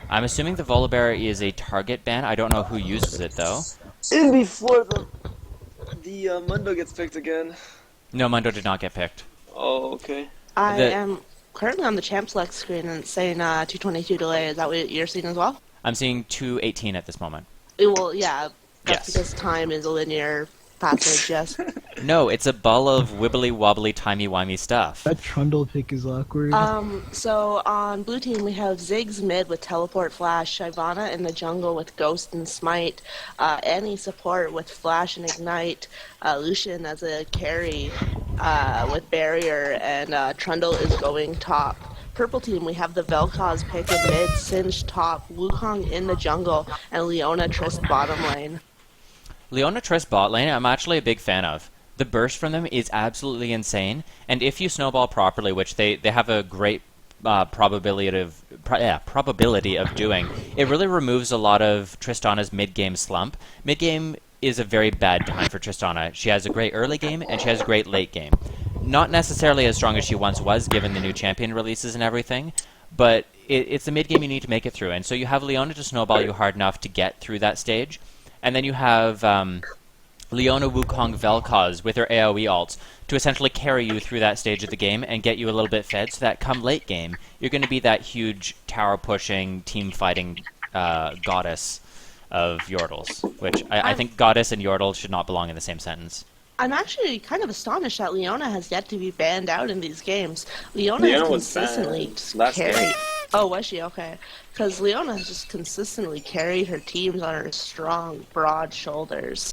I'm assuming the Volibear is a target ban. I don't know who uses it, though. In before the Mundo gets picked again. No, Mundo did not get picked. Oh, okay. I The am currently on the champ select screen and it's saying 222 delay. Is that what you're seeing as well? I'm seeing 218 at this moment. Well, yeah, that's Yes. because time is a linear passage, yes. No, it's a ball of wibbly wobbly timey wimey stuff. That Trundle pick is awkward. So on blue team we have Ziggs mid with teleport flash, Shyvana in the jungle with ghost and smite, Annie support with flash and ignite, Lucian as a carry with barrier, and Trundle is going top. Purple team we have the Vel'Koz pick in mid, Singed top, Wukong in the jungle, and Leona Trist bottom lane. Leona Trist bot lane, I'm actually a big fan of. The burst from them is absolutely insane, and if you snowball properly, which they have a great probability of doing, it really removes a lot of Tristana's mid-game slump. Mid-game is a very bad time for Tristana. She has a great early game, and she has a great late game. Not necessarily as strong as she once was, given the new champion releases and everything, but it's the mid-game you need to make it through, and so you have Leona to snowball you hard enough to get through that stage. And then you have Leona, Wukong, Vel'Koz with her AoE ults to essentially carry you through that stage of the game and get you a little bit fed so that come late game, you're going to be that huge tower-pushing, team-fighting goddess of Yordles, which I think goddess and Yordle should not belong in the same sentence. I'm actually kind of astonished that Leona has yet to be banned out in these games. Leona has consistently carried. Oh, was she? Okay. Because Leona has just consistently carried her teams on her strong, broad shoulders.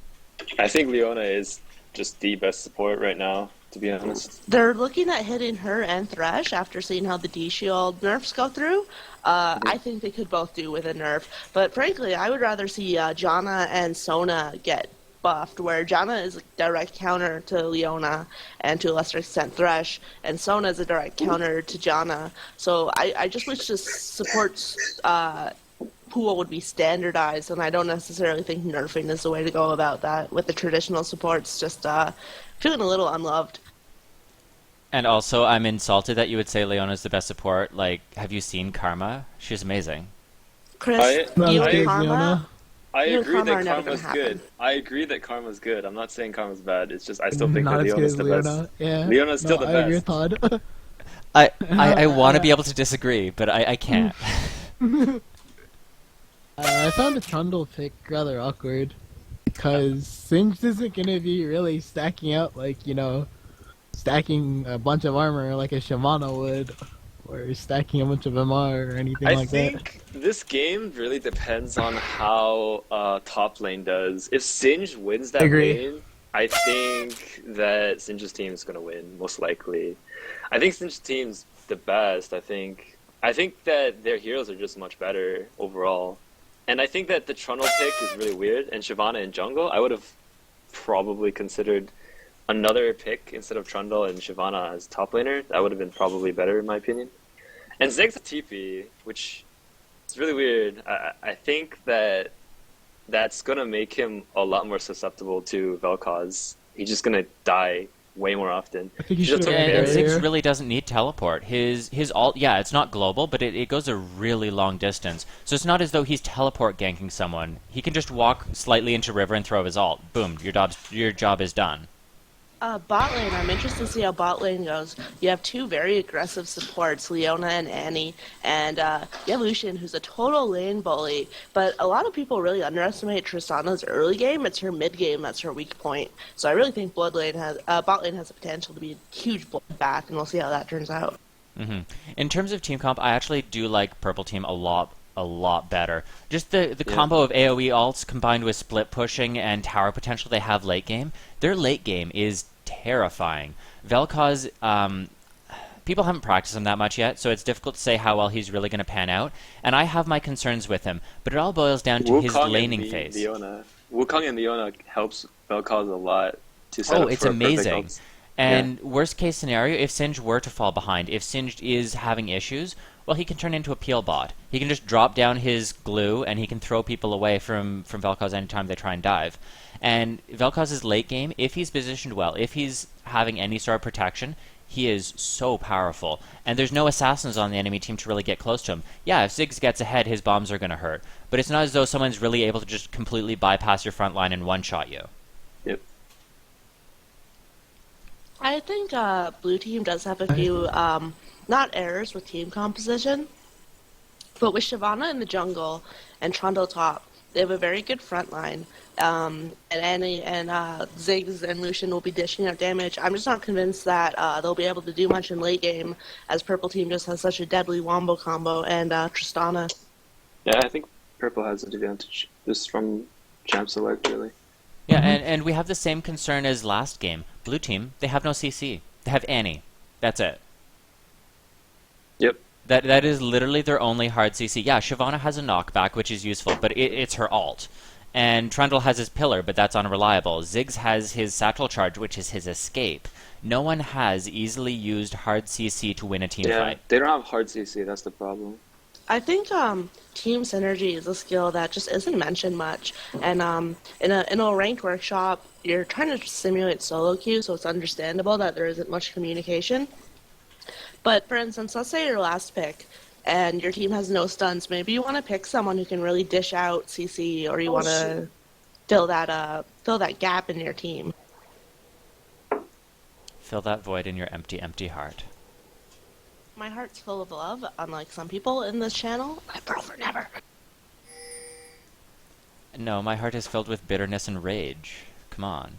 I think Leona is just the best support right now, to be honest. They're looking at hitting her and Thresh after seeing how the D-Shield nerfs go through. I think they could both do with a nerf. But frankly, I would rather see Janna and Sona get buffed, where Janna is a direct counter to Leona and to a lesser extent Thresh, and Sona is a direct counter to Janna. So I just wish this support pool would be standardized, and I don't necessarily think nerfing is the way to go about that with the traditional supports. Just feeling a little unloved. And also, I'm insulted that you would say Leona's the best support. Like, have you seen Karma? She's amazing. Chris, you and Karma? I You and agree Karma are that never Karma's gonna good. happen. I agree that Karma's good. I'm not saying Karma's bad. It's just I still think Not that as good Leona's as the Leona. best. Yeah. Leona's still the I agree best. with Todd. I want to be able to disagree, but I can't. I found the Trundle pick rather awkward because Singed isn't gonna be really stacking up like, you know, stacking a bunch of armor like a Shyvana would, or stacking a bunch of MR or anything I like that. think this game really depends on how top lane does. If Singed wins that Agree. lane, I think that Singe's team is going to win, most likely. I think Singe's team's the best. I think that their heroes are just much better overall. And I think that the Trundle pick is really weird, and Shyvana in jungle, I would have probably considered another pick instead of Trundle and Shyvana as top laner. That would have been probably better in my opinion. And Zeg's a TP, which is really weird. I think that that's going to make him a lot more susceptible to Vel'Koz. He's just going to die way more often. I think he Just should took have And barrier. Ziggs really doesn't need teleport. His ult, yeah, it's not global, but it goes a really long distance. So it's not as though he's teleport ganking someone. He can just walk slightly into river and throw his ult. Boom, your job is done. Bot lane, I'm interested to see how bot lane goes. You have two very aggressive supports, Leona and Annie, and you have Lucian, who's a total lane bully, but a lot of people really underestimate Tristana's early game. It's her mid game that's her weak point. So I really think bot lane has the potential to be a huge bloodbath, and we'll see how that turns out. In terms of team comp, I actually do like Purple Team a lot better. Just the combo of AoE ults combined with split pushing and tower potential they have late game. Their late game is terrifying. Vel'Koz, people haven't practiced him that much yet, so it's difficult to say how well he's really going to pan out. And I have my concerns with him, but it all boils down to his laning phase. Wukong and Leona helps Vel'Koz a lot to set up it's for amazing. perfect ults. And worst case scenario, if Singed were to fall behind, if Singed is having issues, well, he can turn into a peel bot. He can just drop down his glue, and he can throw people away from Vel'Koz anytime they try and dive. And Vel'Koz's late game, if he's positioned well, if he's having any sort of protection, he is so powerful. And there's no assassins on the enemy team to really get close to him. Yeah, if Ziggs gets ahead, his bombs are going to hurt. But it's not as though someone's really able to just completely bypass your front line and one-shot you. Yep. I think blue team does have a few, not errors with team composition, but with Shyvana in the jungle and Trundle top, they have a very good front line. And Annie and Ziggs and Lucian will be dishing out damage. I'm just not convinced that they'll be able to do much in late game, as Purple team just has such a deadly wombo combo and Tristana. Yeah, I think Purple has an advantage just from champ select, really. Yeah, and we have the same concern as last game. Blue team, they have no CC. They have Annie. That's it. Yep. That is literally their only hard CC. Yeah, Shyvana has a knockback, which is useful, but it's her ult. And Trundle has his pillar, but that's unreliable. Ziggs has his satchel charge, which is his escape. No one has easily used hard CC to win a team fight. They don't have hard CC, that's the problem. I think team synergy is a skill that just isn't mentioned much, and in a ranked workshop, you're trying to simulate solo queue, so it's understandable that there isn't much communication. But for instance, let's say your last pick, and your team has no stuns. Maybe you want to pick someone who can really dish out CC, or you want to fill that gap in your team. Fill that void in your empty, empty heart. My heart's full of love, unlike some people in this channel. I pro for never. No, my heart is filled with bitterness and rage. Come on.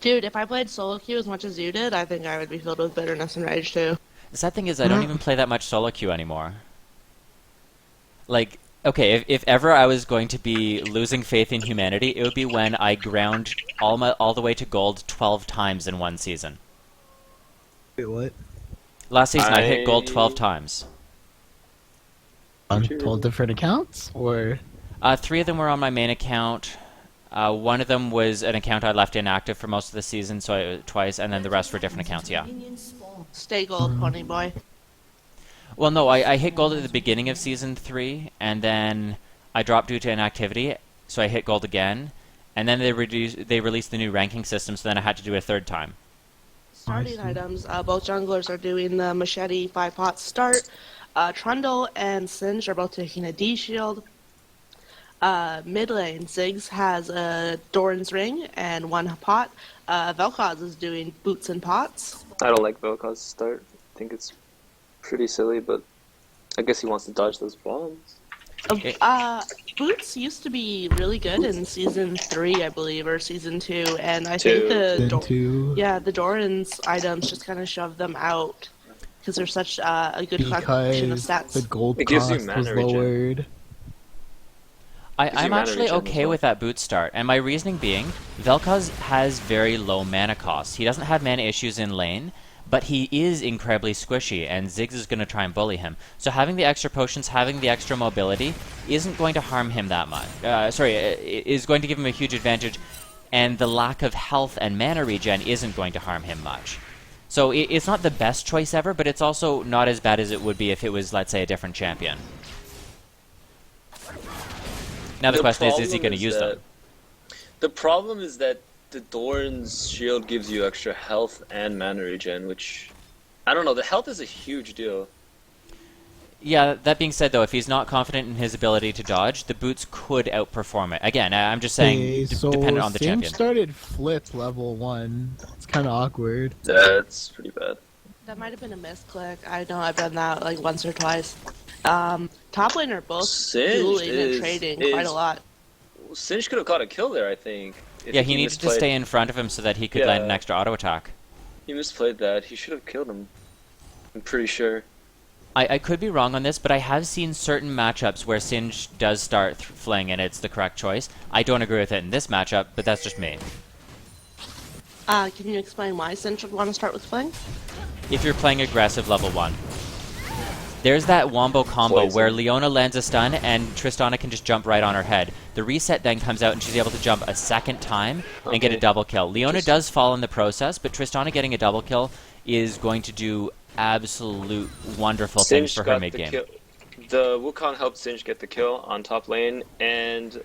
Dude, if I played solo queue as much as you did, I think I would be filled with bitterness and rage too. The sad thing is I don't even play that much solo queue anymore. Like, okay, if ever I was going to be losing faith in humanity, it would be when I ground all the way to gold 12 times in one season. Wait, what? Last season I hit gold 12 times. On 12 different accounts? Or 3 of them were on my main account. One of them was an account I left inactive for most of the season, so twice, and then the rest were different accounts, yeah. Stay gold, pony boy. Well, no, I hit gold at the beginning of Season 3, and then I dropped due to inactivity, so I hit gold again, and then they released the new ranking system, so then I had to do it a third time. Starting items, both junglers are doing the machete 5-pot start. Trundle and Singe are both taking a D shield. Mid lane, Ziggs has a Doran's ring and 1 pot. Vel'Koz is doing boots and pots. I don't like Vel'Koz's start. I think it's pretty silly, but I guess he wants to dodge those bombs. Boots used to be really good in Season 3, I believe, or Season 2, and I Two. think Season 2. the Doran's items just kind of shove them out because they're such a good collection of because stats. the gold It gives you cost was mana regen. lowered. I'm mana actually regen as okay well. with that boot start, and my reasoning being, Vel'Koz has very low mana cost. He doesn't have mana issues in lane, but he is incredibly squishy, and Ziggs is going to try and bully him. So having the extra potions, having the extra mobility, isn't going to harm him that much. Is going to give him a huge advantage, and the lack of health and mana regen isn't going to harm him much. So it's not the best choice ever, but it's also not as bad as it would be if it was, let's say, a different champion. Now the question is he going to use them? The problem is that the Doran's shield gives you extra health and mana regen, which, I don't know, the health is a huge deal. Yeah, that being said, though, if he's not confident in his ability to dodge, the boots could outperform it. Again, I'm just saying, dependent on the Singe champion. started flip level 1. It's kind of awkward. That's pretty bad. That might have been a misclick. I know I've done that like once or twice. Top lane are both Singe dueling and is- trading is- quite a lot. Singe could have caught a kill there, I think. if Yeah, he needed to misplayed- stay in front of him so that he could Yeah. land an extra auto attack. He misplayed that. He should have killed him. I'm pretty sure. I could be wrong on this, but I have seen certain matchups where Singe does start Fling and it's the correct choice. I don't agree with it in this matchup, but that's just me. Can you explain why Singe would want to start with Fling? If you're playing aggressive level 1. There's that wombo combo Poison. where Leona lands a stun and Tristana can just jump right on her head. The reset then comes out and she's able to jump a second time and get a Okay. double kill. Leona does fall in the process, but Tristana getting a double kill is going to do absolute wonderful things Singe for her got mid the game. kill. The Wukong helped Singe get the kill on top lane, and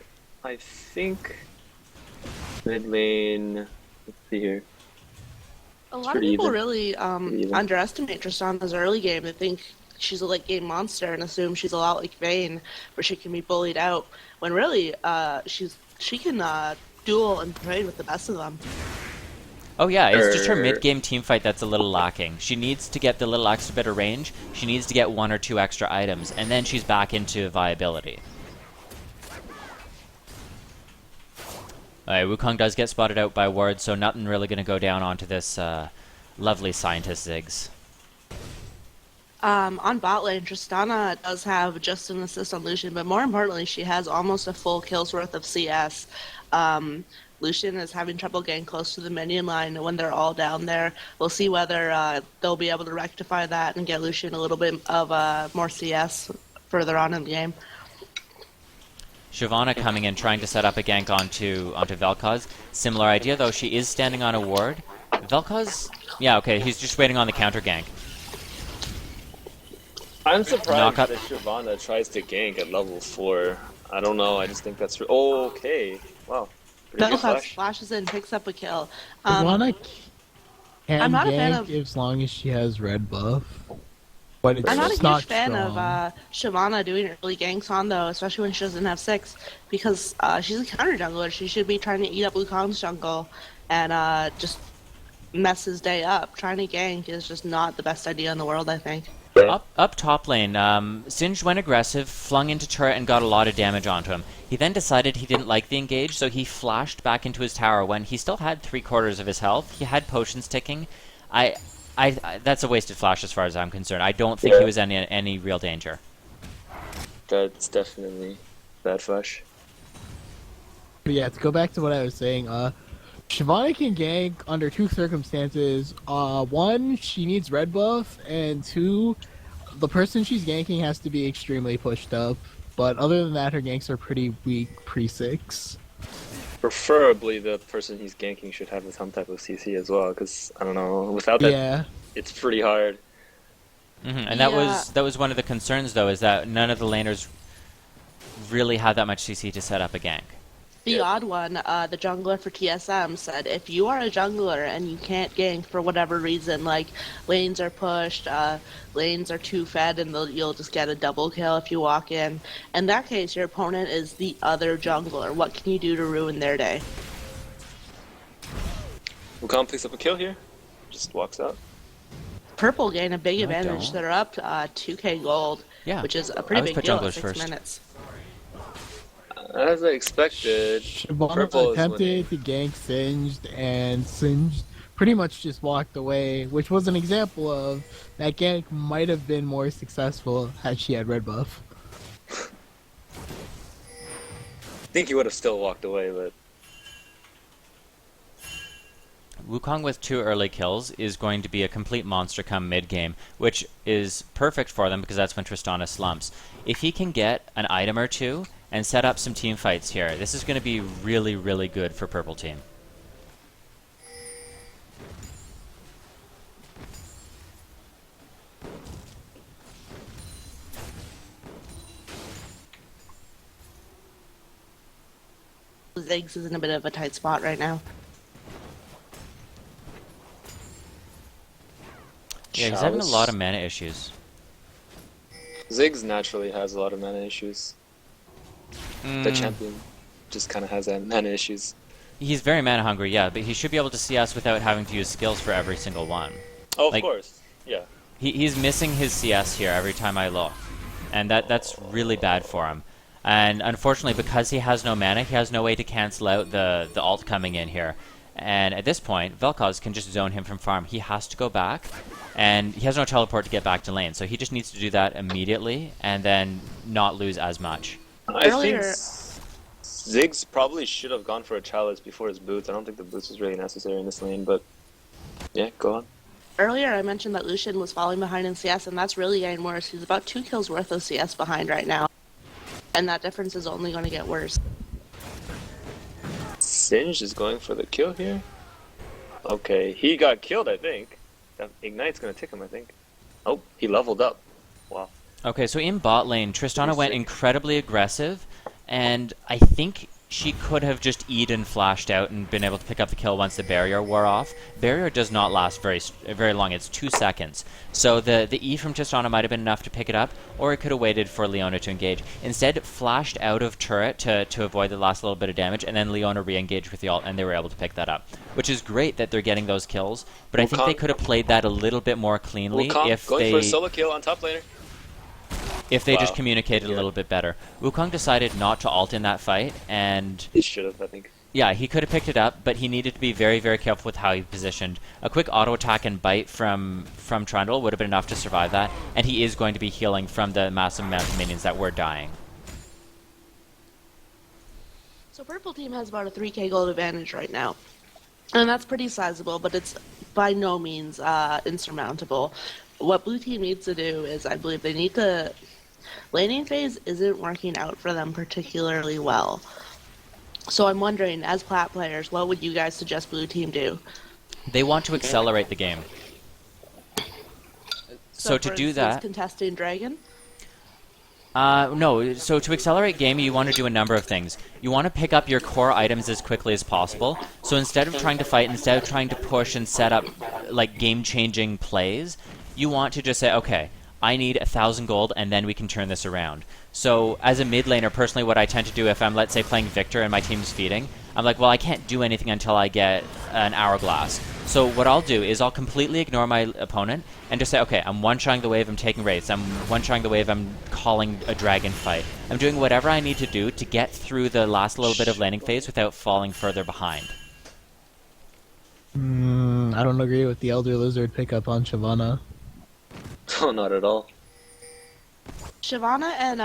I think mid lane. Let's see here. A lot of pretty people even. really even. underestimate Tristana's early game. They think she's a late game monster and assume she's a lot like Vayne, where she can be bullied out. When really, she can duel and trade with the best of them. Oh yeah, it's just her Er, mid-game team fight that's a little lacking. She needs to get the little extra bit of range, she needs to get 1 or 2 extra items, and then she's back into viability. Alright, Wukong does get spotted out by Ward, so nothing really going to go down onto this lovely scientist Ziggs. On bot lane, Tristana does have just an assist on Lucian, but more importantly, she has almost a full kill's worth of CS. Lucian is having trouble getting close to the minion line when they're all down there. We'll see whether they'll be able to rectify that and get Lucian a little bit of more CS further on in the game. Shyvana coming in, trying to set up a gank onto Vel'Koz. Similar idea, though. She is standing on a ward. Vel'Koz... Yeah, okay, he's just waiting on the counter gank. I'm surprised Knock up. that Shyvana tries to gank at level 4. I don't know, I just think that's... Oh, okay. Wow. Pretty good Vel'Koz flash. flashes in, picks up a kill. Shyvana can I'm not a fan gank of- as long as she has red buff. But it's I'm not a just huge fan strong. of Shyvana doing early ganks on, though, especially when she doesn't have 6, because she's a counter jungler. She should be trying to eat up Wukong's jungle and just mess his day up. Trying to gank is just not the best idea in the world, I think. Up top lane, Singed went aggressive, flung into turret, and got a lot of damage onto him. He then decided he didn't like the engage, so he flashed back into his tower when he still had 3/4 of his health. He had potions ticking. That's a wasted flash as far as I'm concerned. I don't think he was in any real danger. That's definitely bad flash. But yeah, to go back to what I was saying, Shyvana can gank under 2 circumstances. 1, she needs red buff, and 2, the person she's ganking has to be extremely pushed up. But other than that, her ganks are pretty weak pre-6. Preferably the person he's ganking should have some type of CC as well, because, I don't know, without that, Yeah. it's pretty hard. And that was one of the concerns, though, is that none of the laners really had that much CC to set up a gank. The odd one, the jungler for TSM said, if you are a jungler and you can't gank for whatever reason, like lanes are pushed, lanes are too fed, and you'll just get a double kill if you walk in that case, your opponent is the other jungler. What can you do to ruin their day? Wukong picks up a kill here, just walks out. Purple gain a big I advantage. don't. They're up 2k gold, Yeah, which is a I pretty always big put deal junglers at 6 first. minutes. As I expected, Shyvana Purple is winning. attempted to gank Singed, and Singed pretty much just walked away, which was an example of that gank might have been more successful had she had red buff. I think he would have still walked away, but Wukong with 2 early kills is going to be a complete monster come mid-game, which is perfect for them because that's when Tristana slumps. If he can get an item or 2 and set up some team fights here, this is going to be really, really good for Purple Team. Ziggs is in a bit of a tight spot right now. Yeah, he's having a Chalice. lot of mana issues. Ziggs naturally has a lot of mana issues. The Mm, champion just kind of has that mana issues. He's very mana hungry, yeah, but he should be able to see us without having to use skills for every single one. Oh, of Like- course. Yeah. He's missing his CS here every time I look, and that's really bad for him. And unfortunately, because he has no mana, he has no way to cancel out the ult coming in here. And at this point, Vel'Koz can just zone him from farm. He has to go back, and he has no teleport to get back to lane, so he just needs to do that immediately and then not lose as much. I think Earlier- Ziggs probably should have gone for a chalice before his boots. I don't think the boots was really necessary in this lane, but yeah, go on. Earlier, I mentioned that Lucian was falling behind in CS, and that's really getting worse. He's about 2 kills worth of CS behind right now, and that difference is only going to get worse. Singed is going for the kill here. Okay, he got killed, I think. That Ignite's gonna tick him, I think. Oh, he leveled up. Wow. Okay, so in bot lane, Tristana went sick. incredibly aggressive, and I think she could have just E'd and flashed out and been able to pick up the kill once the barrier wore off. Barrier does not last very long. It's 2 seconds. So the E from Tristana might have been enough to pick it up, or it could have waited for Leona to engage. Instead, it flashed out of turret to avoid the last little bit of damage, and then Leona re-engaged with the ult, and they were able to pick that up. Which is great that they're getting those kills, but I think they could have played that a little bit more cleanly if going for a solo kill on top laner. if they just communicated a little bit better. Wukong decided not to ult in that fight, and He should have, I think. yeah, he could have picked it up, but he needed to be very, very careful with how he positioned. A quick auto attack and bite from Trundle would have been enough to survive that, and he is going to be healing from the massive amount of minions that were dying. So Purple Team has about a 3k gold advantage right now. And that's pretty sizable, but it's by no means insurmountable. What Blue Team needs to do is, I believe they need to... Laning phase isn't working out for them particularly well. So I'm wondering, as plat players, what would you guys suggest Blue Team do? They want to accelerate the game. So to for do instance, that... contesting Dragon? No, so to accelerate game, you want to do a number of things. You want to pick up your core items as quickly as possible. So instead of trying to fight, instead of trying to push and set up like game-changing plays, you want to just say, okay, I need 1,000 gold, and then we can turn this around. So as a mid laner, personally, what I tend to do if I'm, let's say, playing Victor and my team's feeding, I'm like, well, I can't do anything until I get an hourglass. So what I'll do is I'll completely ignore my opponent and just say, okay, I'm one-shotting the wave, I'm taking wraiths, I'm one-shotting the wave, I'm calling a dragon fight. I'm doing whatever I need to do to get through the last little bit of laning phase without falling further behind. I don't agree with the Elder Lizard pickup on Shyvana. Oh, not at all. Shyvana and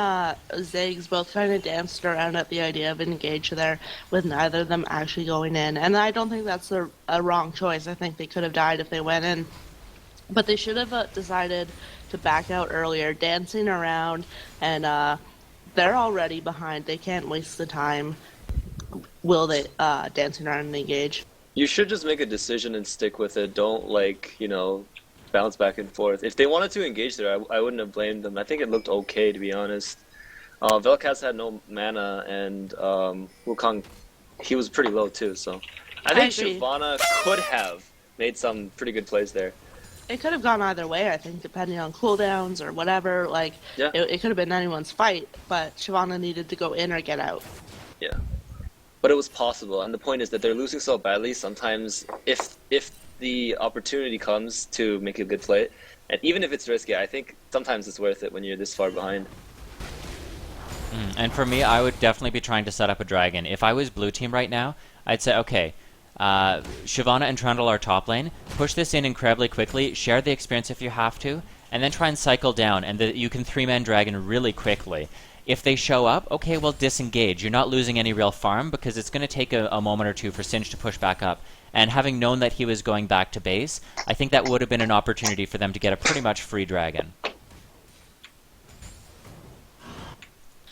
Ziggs both kind of danced around at the idea of an engage there, with neither of them actually going in. And I don't think that's a wrong choice. I think they could have died if they went in. But they should have decided to back out earlier, dancing around, and they're already behind. They can't waste the time. Will they dancing around and engage? You should just make a decision and stick with it. Don't, bounce back and forth. If they wanted to engage there, I wouldn't have blamed them. I think it looked okay, to be honest. Vel'Kaz had no mana, and Wukong, he was pretty low too, so... I think agree. Shyvana could have made some pretty good plays there. It could have gone either way, I think, depending on cooldowns or whatever. Yeah. It could have been anyone's fight, but Shyvana needed to go in or get out. Yeah. But it was possible, and the point is that they're losing so badly, sometimes if the opportunity comes to make a good play, and even if it's risky, I think sometimes it's worth it when you're this far behind. And for me, I would definitely be trying to set up a dragon. If I was blue team right now, I'd say, okay, Shyvana and Trundle are top lane, push this in incredibly quickly, share the experience if you have to, and then try and cycle down, and you can 3-man dragon really quickly. If they show up, okay, well, disengage. You're not losing any real farm, because it's going to take a moment or two for Singe to push back up. And having known that he was going back to base, I think that would have been an opportunity for them to get a pretty much free dragon.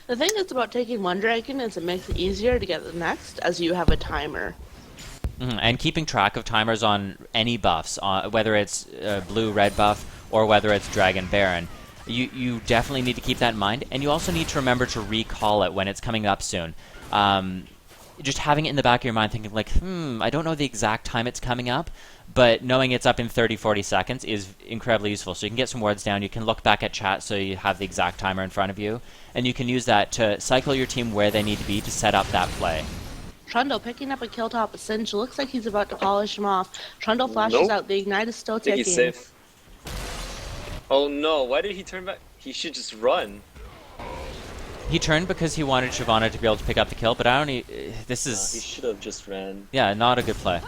The thing that's about taking one dragon is it makes it easier to get the next, as you have a timer. And keeping track of timers on any buffs, whether it's blue-red buff or whether it's dragon baron, you definitely need to keep that in mind. And you also need to remember to recall it when it's coming up soon. Just having it in the back of your mind thinking like, I don't know the exact time it's coming up, but knowing it's up in 30-40 seconds is incredibly useful. So you can get some words down, you can look back at chat so you have the exact timer in front of you, and you can use that to cycle your team where they need to be to set up that play. Trundle picking up a kill top. Singe looks like he's about to polish him off. Trundle flashes out. The ignite is still I think ticking. he's safe. Oh no, why did he turn back? He should just run. He turned because he wanted Shyvana to be able to pick up the kill, but I don't need... This He is... should have just ran. Yeah, not a good play.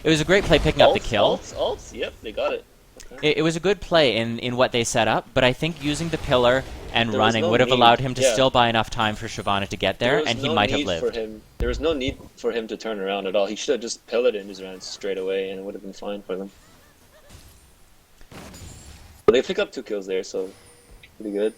It was a great play picking up the kill. Ults, yep, they got it. Okay. It was a good play in what they set up, but I think using the pillar and There was running no would have need. allowed him to Yeah. still buy enough time for Shyvana to get there, and he might have lived. There was no need for him to turn around at all. He should have just pillared in his round straight away, and it would have been fine for them. But they pick up 2 kills there, so pretty good.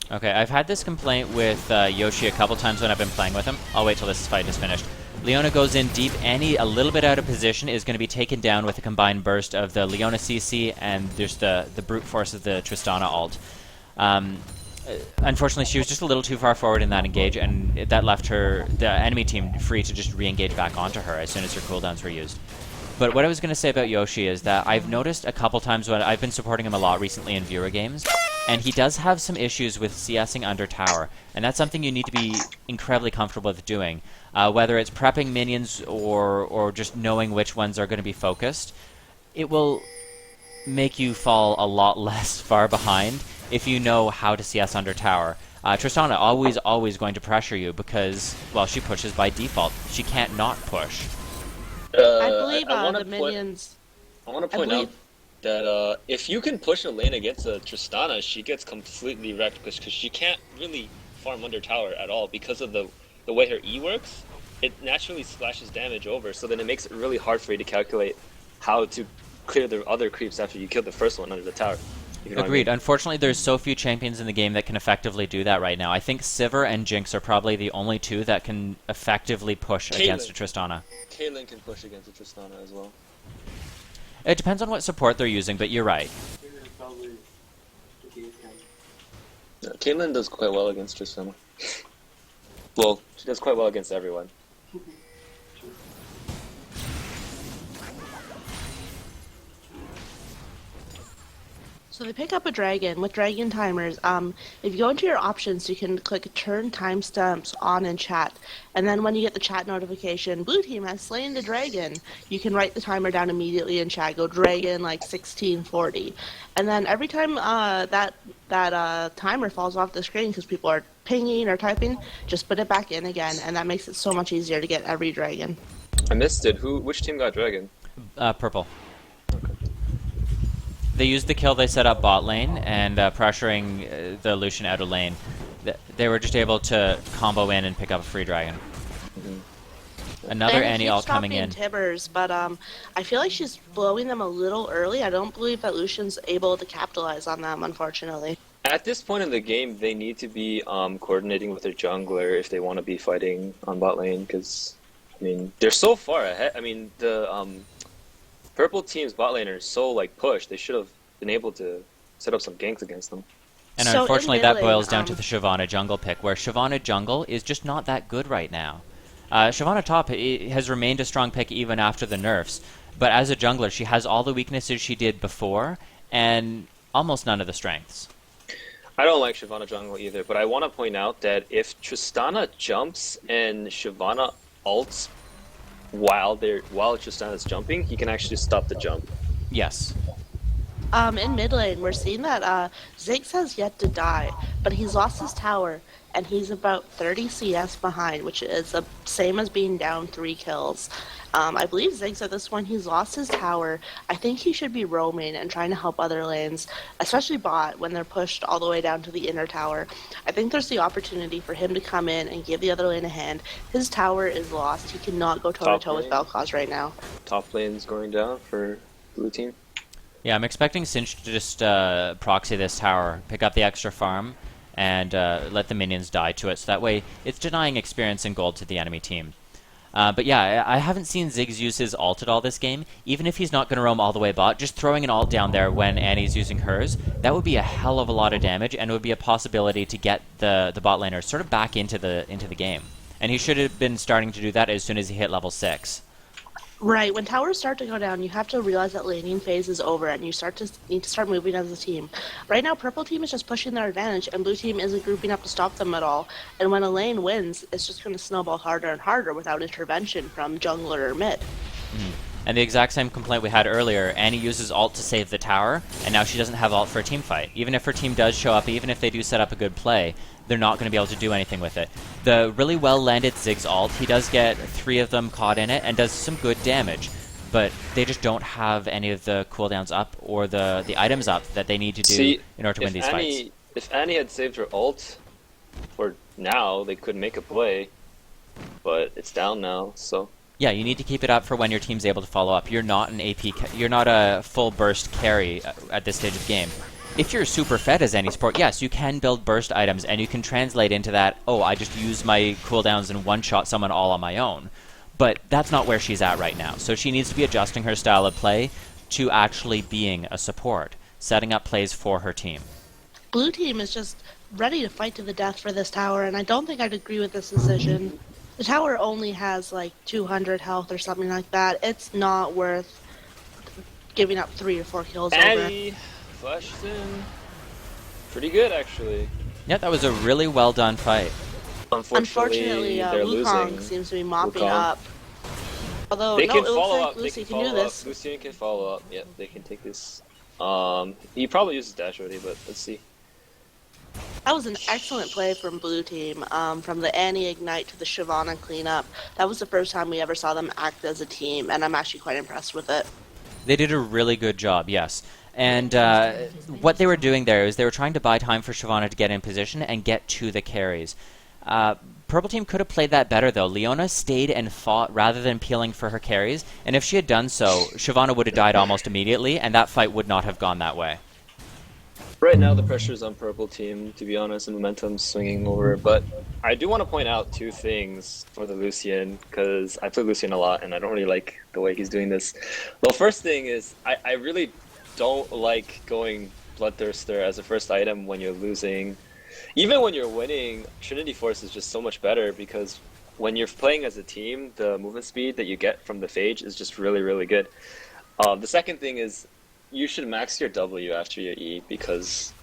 Okay, I've had this complaint with Yoshi a couple times when I've been playing with him. I'll wait till this fight is finished. Leona goes in deep. Annie, a little bit out of position, is going to be taken down with a combined burst of the Leona CC and there's the brute force of the Tristana ult. Unfortunately, she was just a little too far forward in that engage, and that left the enemy team free to just re-engage back onto her as soon as her cooldowns were used. But what I was going to say about Yoshi is that I've noticed a couple times when I've been supporting him a lot recently in viewer games, and he does have some issues with CSing under tower, and that's something you need to be incredibly comfortable with doing. Whether it's prepping minions or just knowing which ones are going to be focused, it will make you fall a lot less far behind if you know how to CS under tower. Tristana always going to pressure you because, well, she pushes by default. She can't not push. I believe the minions... I want to point out that if you can push a lane against a Tristana, she gets completely wrecked because she can't really farm under tower at all because of the way her E works. It naturally splashes damage over, so then it makes it really hard for you to calculate how to clear the other creeps after you kill the first one under the tower. Agreed. Unfortunately, there's so few champions in the game that can effectively do that right now. I think Sivir and Jinx are probably the only two that can effectively push against a Tristana. Caitlyn can push against a Tristana as well. It depends on what support they're using, but you're right. Yeah, Caitlyn does quite well against Tristana. Well, she does quite well against everyone. So they pick up a dragon with dragon timers. If you go into your options, you can click turn timestamps on in chat. And then when you get the chat notification, blue team has slain the dragon, you can write the timer down immediately in chat. Go dragon like 1640. And then every time that timer falls off the screen because people are pinging or typing, just put it back in again. And that makes it so much easier to get every dragon. I missed it. Which team got dragon? Purple. They used the kill they set up bot lane and pressuring the Lucian out of lane. They were just able to combo in and pick up a free dragon. Mm-hmm. Another Annie ult coming in. Tibbers, but I feel like she's blowing them a little early. I don't believe that Lucian's able to capitalize on them, unfortunately. At this point in the game, they need to be coordinating with their jungler if they want to be fighting on bot lane, because, I mean, they're so far ahead. I mean, the purple team's bot lane are so, like, pushed. They should have been able to set up some ganks against them. And so unfortunately, that boils down to the Shyvana jungle pick, where Shyvana jungle is just not that good right now. Shyvana top has remained a strong pick even after the nerfs, but as a jungler, she has all the weaknesses she did before, and almost none of the strengths. I don't like Shyvana jungle either, but I want to point out that if Tristana jumps and Shyvana ults while Tristana's jumping, he can actually stop the jump. Yes. In mid lane, we're seeing that Ziggs has yet to die, but he's lost his tower, and he's about 30 CS behind, which is the same as being down 3 kills. I believe Ziggs at this point, he's lost his tower. I think he should be roaming and trying to help other lanes, especially bot, when they're pushed all the way down to the inner tower. I think there's the opportunity for him to come in and give the other lane a hand. His tower is lost. He cannot go toe-to-toe with Vel'Koz right now. Top lane's going down for blue team. Yeah, I'm expecting Cinch to just proxy this tower, pick up the extra farm, and let the minions die to it, so that way it's denying experience and gold to the enemy team. But yeah, I haven't seen Ziggs use his ult at all this game. Even if he's not going to roam all the way bot, just throwing an ult down there when Annie's using hers, that would be a hell of a lot of damage, and it would be a possibility to get the bot laner sort of back into the game. And he should have been starting to do that as soon as he hit level 6. Right, when towers start to go down, you have to realize that laning phase is over, and you need to start moving as a team. Right now, purple team is just pushing their advantage, and blue team isn't grouping up to stop them at all. And when a lane wins, it's just going to snowball harder and harder without intervention from jungler or mid. And the exact same complaint we had earlier, Annie uses ult to save the tower, and now she doesn't have ult for a team fight. Even if her team does show up, even if they do set up a good play, they're not going to be able to do anything with it. The really well-landed Ziggs ult, he does get 3 of them caught in it and does some good damage, but they just don't have any of the cooldowns up or the items up that they need to do in order to win these fights. If Annie had saved her ult for now, they could make a play, but it's down now, so... Yeah, you need to keep it up for when your team's able to follow up. You're not an AP, you're not a full burst carry at this stage of the game. If you're super fed as any sport, yes, you can build burst items, and you can translate into that, oh, I just use my cooldowns and one-shot someone all on my own. But that's not where she's at right now. So she needs to be adjusting her style of play to actually being a support, setting up plays for her team. Blue team is just ready to fight to the death for this tower, and I don't think I'd agree with this decision. The tower only has like 200 health or something like that. It's not worth giving up 3 or 4 kills Annie flashed in. Pretty good, actually. Yeah, that was a really well done fight. Unfortunately, they're Wukong losing. seems to be mopping Wukong. up. Although, They no, can it looks follow like up. They Lucy can can do follow up. this. Lucian can follow up. Yep, they can take this. He probably uses dash already, but let's see. That was an excellent play from Blue Team. From the Annie Ignite to the Shyvana cleanup. That was the first time we ever saw them act as a team, and I'm actually quite impressed with it. They did a really good job, yes. And what they were doing there is they were trying to buy time for Shyvana to get in position and get to the carries. Purple Team could have played that better, though. Leona stayed and fought rather than peeling for her carries, and if she had done so, Shyvana would have died almost immediately, and that fight would not have gone that way. Right now, the pressure's on Purple Team, to be honest, and momentum's swinging over. But I do want to point out 2 things for the Lucian, because I play Lucian a lot, and I don't really like the way he's doing this. The first thing is, I really don't like going Bloodthirster as a first item when you're losing. Even when you're winning, Trinity Force is just so much better, because when you're playing as a team, the movement speed that you get from the Phage is just really, really good. The second thing is, you should max your W after your E, because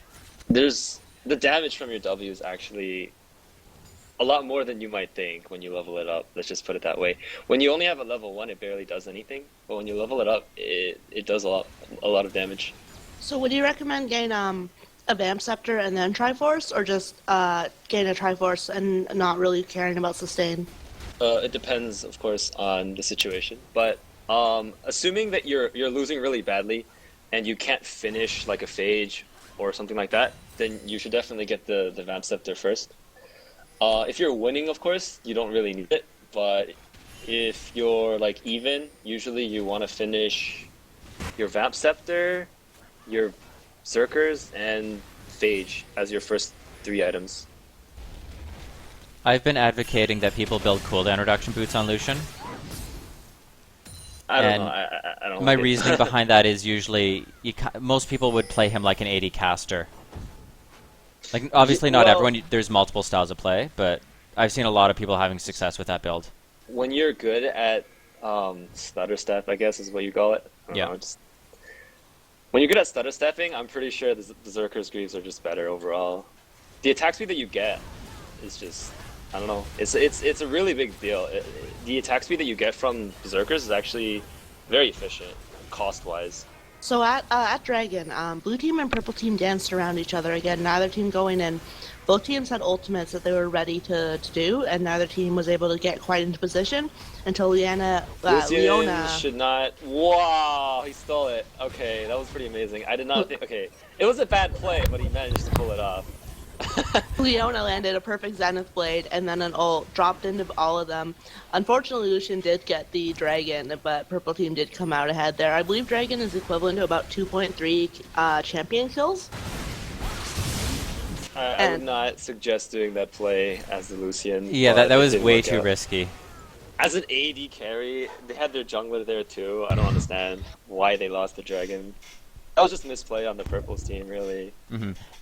the damage from your W is actually a lot more than you might think when you level it up. Let's just put it that way. When you only have a level 1, it barely does anything, but when you level it up, it does a lot of damage. So would you recommend getting a Vamp Scepter and then Triforce, or just getting a Triforce and not really caring about sustain? It depends, of course, on the situation, but assuming that you're losing really badly and you can't finish like a Phage or something like that, then you should definitely get the Vamp Scepter first. If you're winning, of course, you don't really need it, but if you're like even, usually you want to finish your Vamp Scepter, your Zerkers, and Phage as your first 3 items. I've been advocating that people build cooldown reduction boots on Lucian. I don't And know. I don't My like it. reasoning behind that is usually most people would play him like an 80 caster. Like, obviously not Well- everyone, there's multiple styles of play, but I've seen a lot of people having success with that build. When you're good at stutter step, I guess is what you call it. I don't Yeah. know, when you're good at stutter stepping, I'm pretty sure the Berserker's Greaves are just better overall. The attack speed that you get is just, I don't know. It's a really big deal. The attack speed that you get from Berserkers is actually very efficient, cost-wise. So at Dragon, Blue Team and Purple Team danced around each other again, neither team going in. Both teams had ultimates that they were ready to do, and neither team was able to get quite into position until Leona should not. Wow, he stole it. Okay, that was pretty amazing. I did not think. Okay, it was a bad play, but he managed to pull it off. Leona landed a perfect Zenith Blade and then an ult, dropped into all of them. Unfortunately, Lucian did get the Dragon, but Purple Team did come out ahead there. I believe Dragon is equivalent to about 2.3 champion kills. I would not suggest doing that play as the Lucian. Yeah, but that it was did way work too out. risky. As an AD carry, they had their jungler there too. I don't understand why they lost the Dragon. That was just misplay on the Purple's team, really.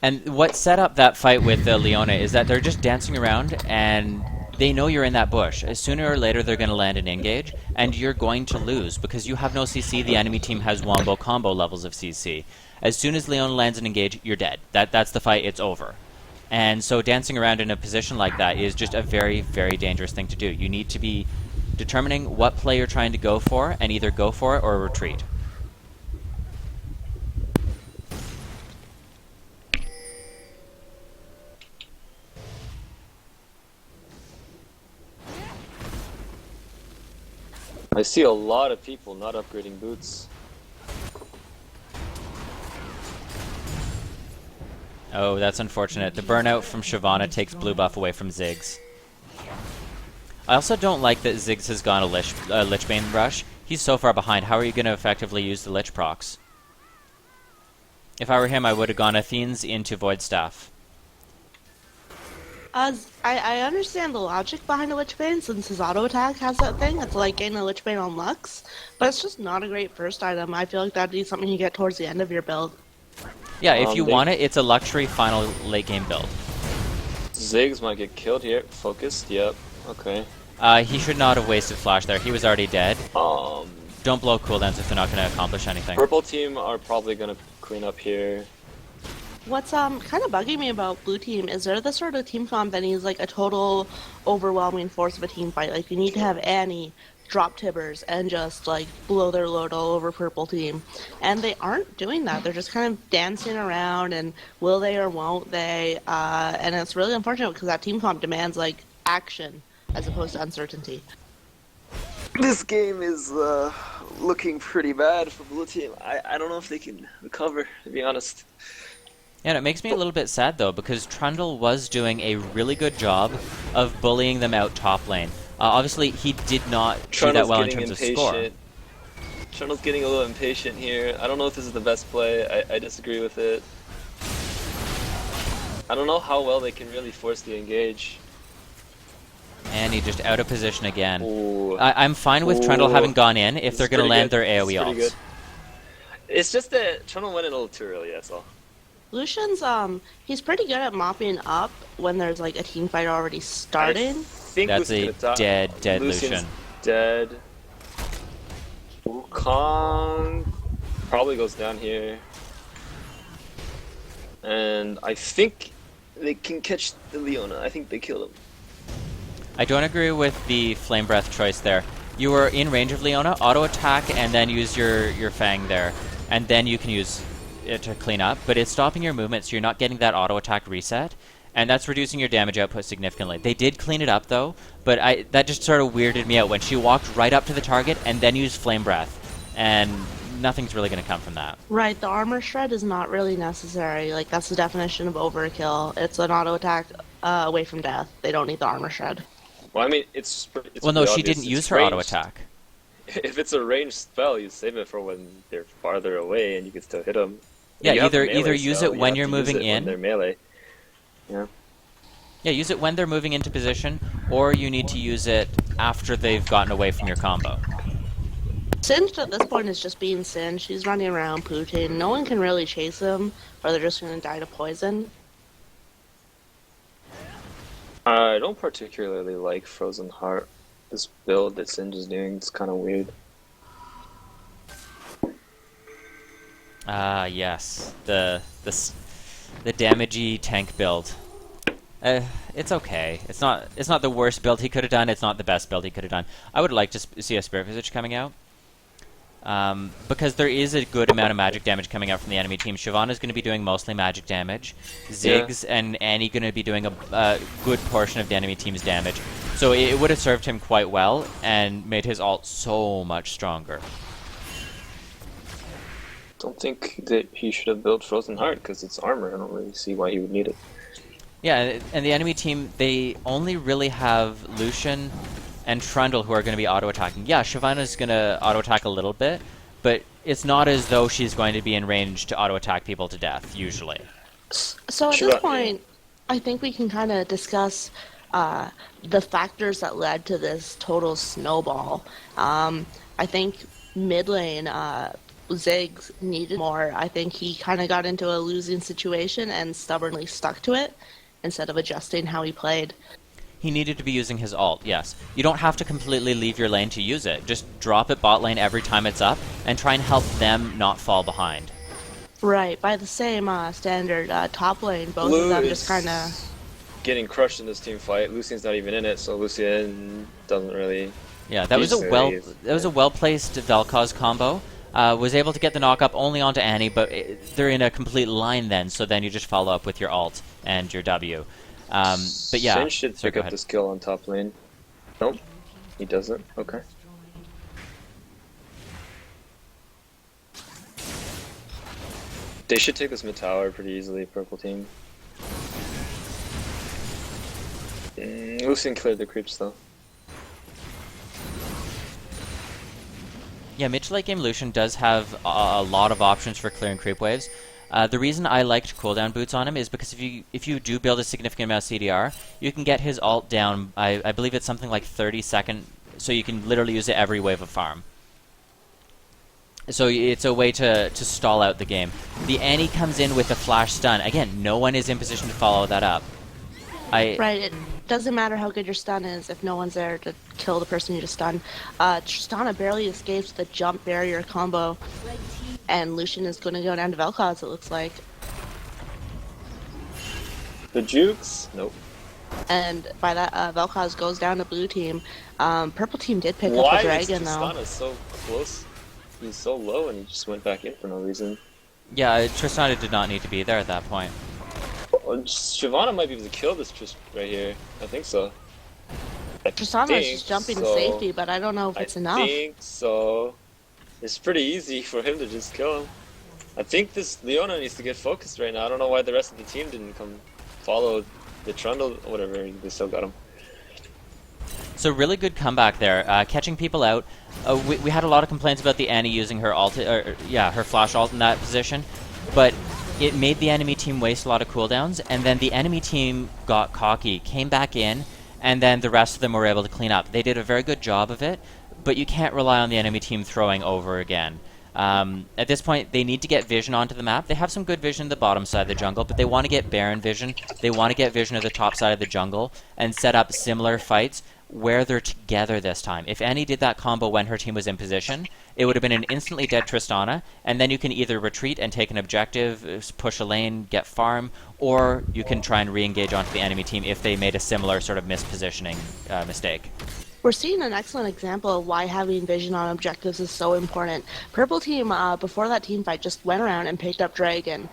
And what set up that fight with Leona is that they're just dancing around and they know you're in that bush. Sooner or later they're going to land an engage and you're going to lose because you have no CC, the enemy team has wombo combo levels of CC. As soon as Leona lands an engage, you're dead. That's the fight, it's over. And so dancing around in a position like that is just a very, very dangerous thing to do. You need to be determining what play you're trying to go for and either go for it or retreat. I see a lot of people not upgrading boots. Oh, that's unfortunate. The burnout from Shyvana takes blue buff away from Ziggs. I also don't like that Ziggs has gone a Lichbane rush. He's so far behind. How are you going to effectively use the Lich procs? If I were him, I would have gone Athene's into Void Staff. I understand the logic behind a Lich Bane since his auto attack has that thing. It's like getting a Lich Bane on Lux, but it's just not a great first item. I feel like that'd be something you get towards the end of your build. Yeah, if you want it, it's a luxury final late game build. Ziggs might get killed here. Focused, yep. Okay. He should not have wasted flash there. He was already dead. Don't blow cooldowns if they're not going to accomplish anything. Purple team are probably gonna clean up here. What's kind of bugging me about blue team is they're the sort of team comp that needs like a total overwhelming force of a team fight. Like you need to have Annie drop Tibbers and just like blow their load all over purple team, and they aren't doing that. They're just kind of dancing around and will they or won't they, and it's really unfortunate because that team comp demands like action as opposed to uncertainty. This game is looking pretty bad for blue team. I don't know if they can recover, to be honest. Yeah, and it makes me a little bit sad though, because Trundle was doing a really good job of bullying them out top lane. Obviously, he did not do that well in terms of score. Trundle's getting a little impatient here. I don't know if this is the best play. I disagree with it. I don't know how well they can really force the engage. And he just out of position again. Ooh. I'm fine with Trundle having gone in if they're going to land their AoE ults. It's just that Trundle went in a little too early, that's all. Lucian's he's pretty good at mopping up when there's like a team fight already starting. That's a dead Lucian. Dead. Wukong probably goes down here. And I think they can catch the Leona. I think they kill him. I don't agree with the Flame Breath choice there. You were in range of Leona, auto attack, and then use your Fang there. And then you can use it to clean up, but it's stopping your movement, so you're not getting that auto attack reset, and that's reducing your damage output significantly. They did clean it up though, but that just sort of weirded me out when she walked right up to the target and then used Flame Breath, and nothing's really going to come from that. Right, the armor shred is not really necessary. Like that's the definition of overkill. It's an auto attack away from death. They don't need the armor shred. Well, I mean, it's well, no, really she obvious. didn't use her auto attack. If it's a ranged spell, you save it for when they're farther away, and you can still hit them. Yeah, either use it when you're moving in. When they're melee. Yeah. Yeah, use it when they're moving into position, or you need to use it after they've gotten away from your combo. Singed at this point is just being Singed. He's running around Putin. No one can really chase him, or they're just going to die to poison. I don't particularly like Frozen Heart. This build that Singe is doing is kind of weird. Yes, the damagey tank build. It's okay. It's not the worst build he could have done. It's not the best build he could have done. I would like to see a Spirit Visage coming out, because there is a good amount of magic damage coming out from the enemy team. Shyvana's going to be doing mostly magic damage. Ziggs and Annie going to be doing a good portion of the enemy team's damage. So it would have served him quite well and made his ult so much stronger. Don't think that he should have built Frozen Heart because it's armor. I don't really see why he would need it. Yeah, and the enemy team, they only really have Lucian and Trundle who are going to be auto-attacking. Yeah, Shyvana's going to auto-attack a little bit, but it's not as though she's going to be in range to auto-attack people to death, usually. So at this point, I think we can kind of discuss the factors that led to this total snowball. I think mid lane, Ziggs needed more. I think he kind of got into a losing situation and stubbornly stuck to it instead of adjusting how he played. He needed to be using his ult, yes. You don't have to completely leave your lane to use it. Just drop it bot lane every time it's up and try and help them not fall behind. Right, by the same standard, top lane, both of them just kind of getting crushed in this team fight. Lucian's not even in it, so Lucian doesn't really. Yeah, that was a well placed Vel'Koz combo. Was able to get the knock up only onto Annie, but they're in a complete line then. So then you just follow up with your ult and your W. But yeah, Sin should pick up the skill on top lane. Nope, he doesn't. Okay. They should take this mid tower pretty easily, purple team. Lucian cleared the creeps though. Yeah, mid to late game Lucian does have a lot of options for clearing creep waves. The reason I liked cooldown boots on him is because if you do build a significant amount of CDR, you can get his ult down, I believe it's something like 30 seconds, so you can literally use it every wave of farm. So it's a way to stall out the game. The Annie comes in with a flash stun. Again, no one is in position to follow that up. Right, it doesn't matter how good your stun is if no one's there to kill the person you just stunned. Tristana barely escapes the jump barrier combo, and Lucian is going to go down to Vel'Koz, it looks like. The jukes? Nope. And by that, Vel'Koz goes down to blue team. Purple team did pick up the dragon, though. Why is Tristana so close? He's so low and he just went back in for no reason. Yeah, Tristana did not need to be there at that point. Shyvana might be able to kill this Trist right here. I think so. Tristana's just jumping to safety, but I don't know if it's enough. I think so. It's pretty easy for him to just kill him. I think this Leona needs to get focused right now. I don't know why the rest of the team didn't come follow the Trundle, whatever. They still got him. So really good comeback there, catching people out. We had a lot of complaints about the Annie using her ult, her flash ult in that position, but it made the enemy team waste a lot of cooldowns, and then the enemy team got cocky, came back in, and then the rest of them were able to clean up. They did a very good job of it, but you can't rely on the enemy team throwing over again. At this point, they need to get vision onto the map. They have some good vision of the bottom side of the jungle, but they want to get Baron vision. They want to get vision of the top side of the jungle and set up similar fights where they're together this time. If Annie did that combo when her team was in position, it would have been an instantly dead Tristana, and then you can either retreat and take an objective, push a lane, get farm, or you can try and re-engage onto the enemy team if they made a similar sort of mispositioning mistake. We're seeing an excellent example of why having vision on objectives is so important. Purple team, before that team fight, just went around and picked up Dragon.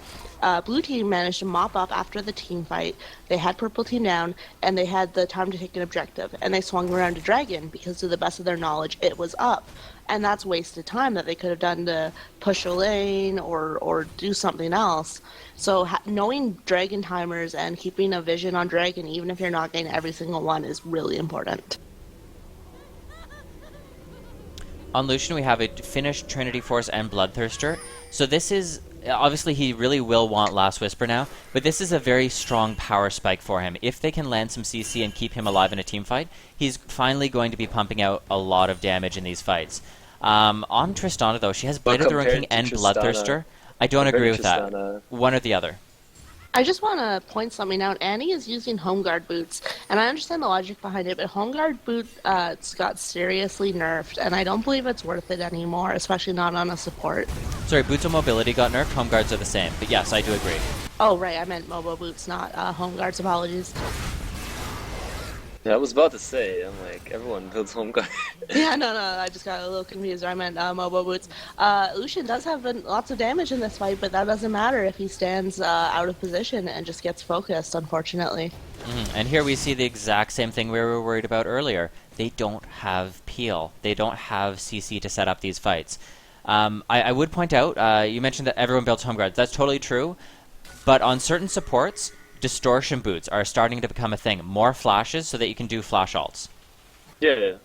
Blue team managed to mop up after the team fight. They had purple team down, and they had the time to take an objective. And they swung around to Dragon because, to the best of their knowledge, it was up. And that's wasted time that they could have done to push a lane or do something else. So knowing Dragon timers and keeping a vision on Dragon, even if you're not getting every single one, is really important. On Lucian, we have a finished Trinity Force and Bloodthirster. So this is... Obviously, he really will want Last Whisper now, but this is a very strong power spike for him. If they can land some CC and keep him alive in a team fight, he's finally going to be pumping out a lot of damage in these fights. On Tristana, though, she has Blade of the Ruined King and Bloodthirster. I don't agree with that. One or the other. I just want to point something out. Annie is using home guard boots, and I understand the logic behind it, but home guard boots got seriously nerfed, and I don't believe it's worth it anymore, especially not on a support. Sorry, boots of mobility got nerfed, home guards are the same, but yes, I do agree. Oh, right, I meant Mobo boots, not home guards. Apologies. Yeah, I was about to say, I'm like, everyone builds home guard. Yeah, no, I just got a little confused. I meant Mobo boots. Lucian does have lots of damage in this fight, but that doesn't matter if he stands out of position and just gets focused, unfortunately. And here we see the exact same thing we were worried about earlier. They don't have peel. They don't have CC to set up these fights. I would point out, you mentioned that everyone builds home guards. That's totally true, but on certain supports, distortion boots are starting to become a thing. More flashes so that you can do flash ults. Yeah.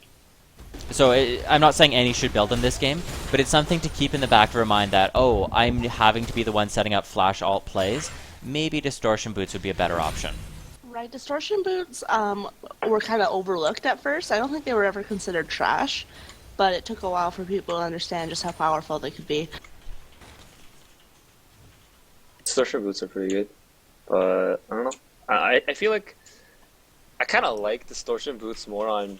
So I'm not saying any should build in this game, but it's something to keep in the back of your mind that, oh, I'm having to be the one setting up flash alt plays. Maybe distortion boots would be a better option. Right, distortion boots were kind of overlooked at first. I don't think they were ever considered trash, but it took a while for people to understand just how powerful they could be. Distortion boots are pretty good. But I don't know. I feel like I kind of like distortion boots more on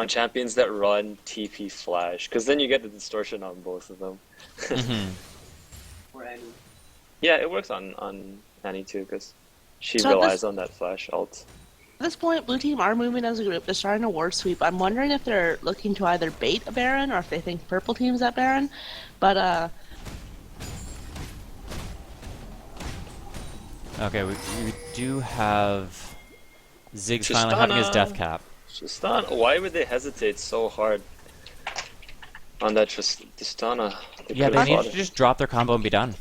champions that run TP flash, because then you get the distortion on both of them. Or Annie. Yeah, it works on Annie too, because she relies on that flash ult. At this point, blue team are moving as a group. They're starting a ward sweep. I'm wondering if they're looking to either bait a Baron or if they think purple team's at Baron. But Okay, we do have Ziggs finally having his death cap. Tristana, why would they hesitate so hard on that Tristana? Yeah, they need to just drop their combo and be done.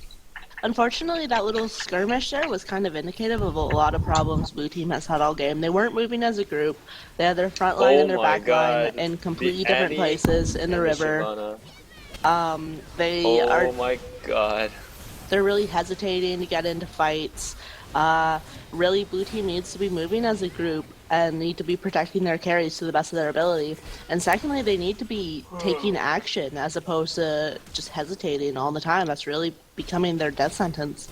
unfortunately, that little skirmish there was kind of indicative of a lot of problems blue team has had all game. They weren't moving as a group. They had their front line and their back line in completely different places in the river. They are Oh my god. they're really hesitating to get into fights. Really, blue team needs to be moving as a group and need to be protecting their carries to the best of their ability. And secondly, they need to be taking action as opposed to just hesitating all the time. That's really becoming their death sentence.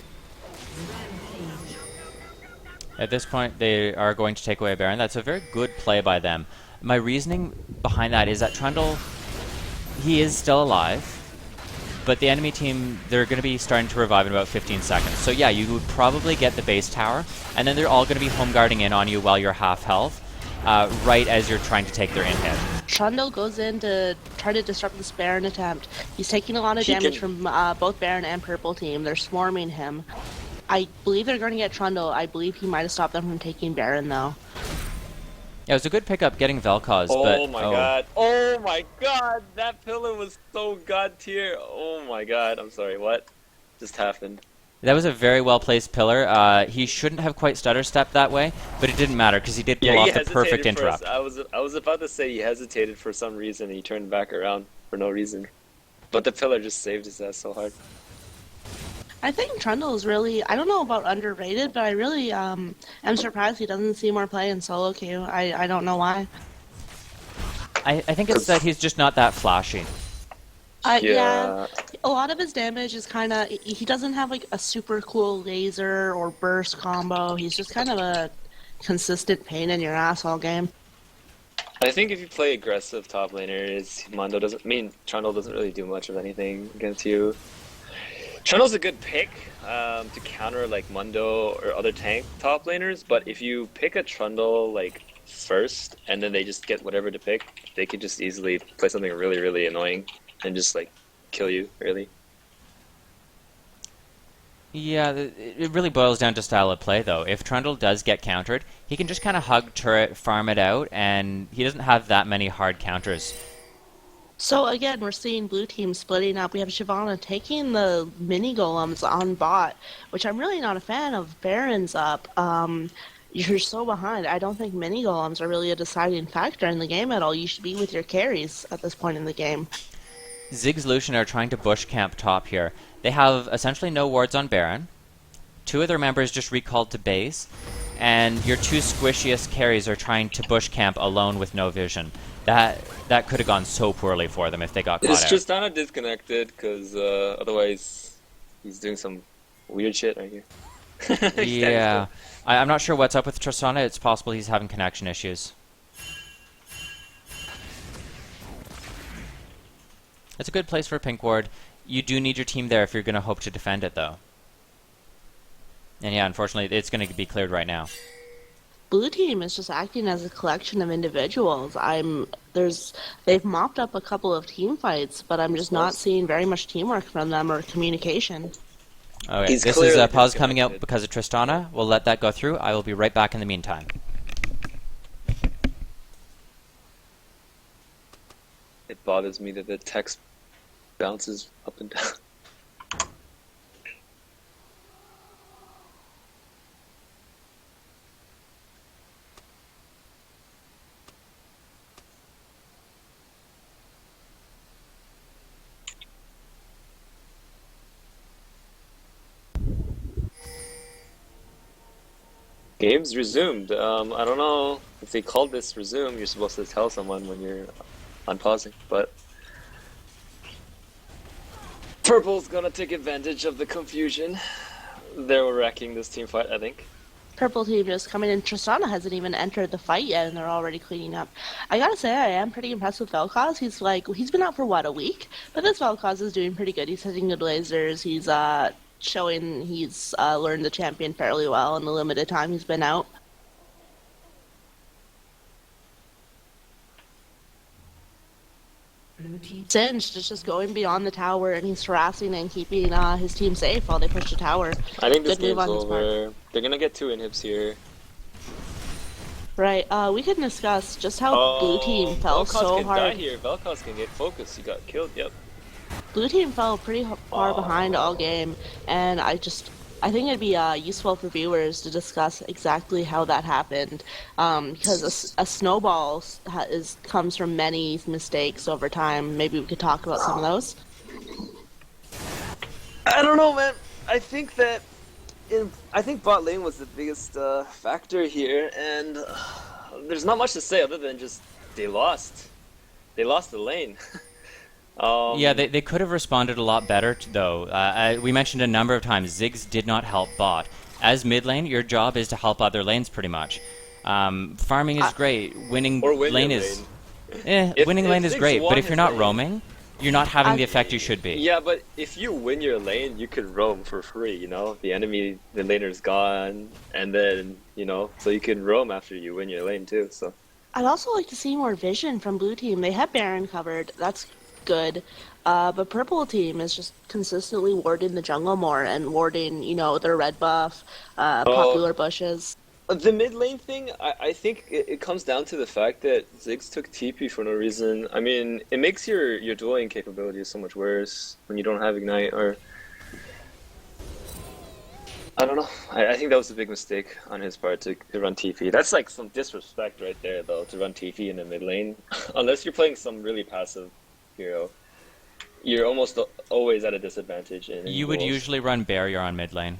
At this point, they are going to take away a Baron. That's a very good play by them. My reasoning behind that is that Trundle, he is still alive, but the enemy team, they're going to be starting to revive in about 15 seconds. So yeah, you would probably get the base tower, and then they're all going to be home guarding in on you while you're half health, right as you're trying to take their in-hit. Trundle goes in to try to disrupt this Baron attempt. He's taking a lot of damage from both Baron and purple team. They're swarming him. I believe they're going to get Trundle. I believe he might have stopped them from taking Baron, though. Yeah, it was a good pickup getting Vel'Koz, but... Oh my god. Oh my god. That pillar was so god tier. Oh my god. I'm sorry, what just happened? That was a very well-placed pillar. He shouldn't have quite stutter-stepped that way, but it didn't matter because he did pull off the perfect interrupt. I was about to say he hesitated for some reason and he turned back around for no reason. But the pillar just saved his ass so hard. I think Trundle is really, I don't know about underrated, but I really am surprised he doesn't see more play in solo queue. I don't know why. I think it's that he's just not that flashy. Yeah, a lot of his damage is kind of, he doesn't have like a super cool laser or burst combo. He's just kind of a consistent pain in your ass all game. I think if you play aggressive top laners, Trundle doesn't really do much of anything against you. Trundle's a good pick to counter like Mundo or other tank top laners, but if you pick a Trundle like first and then they just get whatever to pick, they could just easily play something really, really annoying and just like kill you, really. Yeah, it really boils down to style of play, though. If Trundle does get countered, he can just kind of hug turret, farm it out, and he doesn't have that many hard counters. So again, we're seeing blue team splitting up. We have Shyvana taking the mini golems on bot, which I'm really not a fan of. Baron's up. You're so behind. I don't think mini golems are really a deciding factor in the game at all. You should be with your carries at this point in the game. Ziggs Lucian are trying to bush camp top here. They have essentially no wards on Baron. 2 of their members just recalled to base, and your 2 squishiest carries are trying to bush camp alone with no vision. That could have gone so poorly for them if they got caught out. It's Tristana disconnected because otherwise he's doing some weird shit right here. Yeah, I'm not sure what's up with Tristana. It's possible he's having connection issues. It's a good place for a pink ward. You do need your team there if you're going to hope to defend it, though. And yeah, unfortunately, it's going to be cleared right now. Blue team is just acting as a collection of individuals. They've mopped up a couple of team fights, but I'm just not seeing very much teamwork from them or communication. Okay, this is a pause coming out because of Tristana. We'll let that go through. I will be right back in the meantime. It bothers me that the text bounces up and down. Games resumed. I don't know if they called this resume. You're supposed to tell someone when you're unpausing, but Purple's gonna take advantage of the confusion. They're wrecking this team fight, I think. Purple team just coming in. Tristana hasn't even entered the fight yet, and they're already cleaning up. I gotta say, I am pretty impressed with Vel'Koz. He's been out for what, a week? But this Vel'Koz is doing pretty good. He's hitting good lasers. He's showing he's learned the champion fairly well in the limited time he's been out. Singed is just going beyond the tower, and he's harassing and keeping his team safe while they push the tower. I think this Good move game's on his part. over. They're gonna get 2 inhibs here. Right, we can discuss just how blue team fell Vel'Koz so can hard. die here. Vel'Koz can get focused. He got killed. Yep. Blue team fell pretty far behind all game, and I think it'd be useful for viewers to discuss exactly how that happened, because a snowball comes from many mistakes over time. Maybe we could talk about some of those. I don't know, man. I think that I think bot lane was the biggest factor here, and there's not much to say other than just they lost. They lost the lane. Yeah, they could have responded a lot better, though. We mentioned a number of times, Ziggs did not help bot. As mid lane, your job is to help other lanes pretty much. Farming is great. Winning or win lane your is... lane. Winning lane is Ziggs great, won but if his you're not lane- roaming, you're not having the effect you should be. Yeah, but if you win your lane, you could roam for free, you know? The laner's gone, and then, you know, so you can roam after you win your lane too, so. I'd also like to see more vision from blue team. They have Baron covered. That's good. But purple team is just consistently warding the jungle more and warding, you know, their red buff, popular bushes. The mid lane thing, I think it comes down to the fact that Ziggs took TP for no reason. I mean, it makes your dueling capabilities so much worse when you don't have Ignite, or... I don't know. I think that was a big mistake on his part to run TP. That's like some disrespect right there, though, to run TP in the mid lane. Unless you're playing some really passive hero, you're almost always at a disadvantage. You would usually run barrier on mid lane.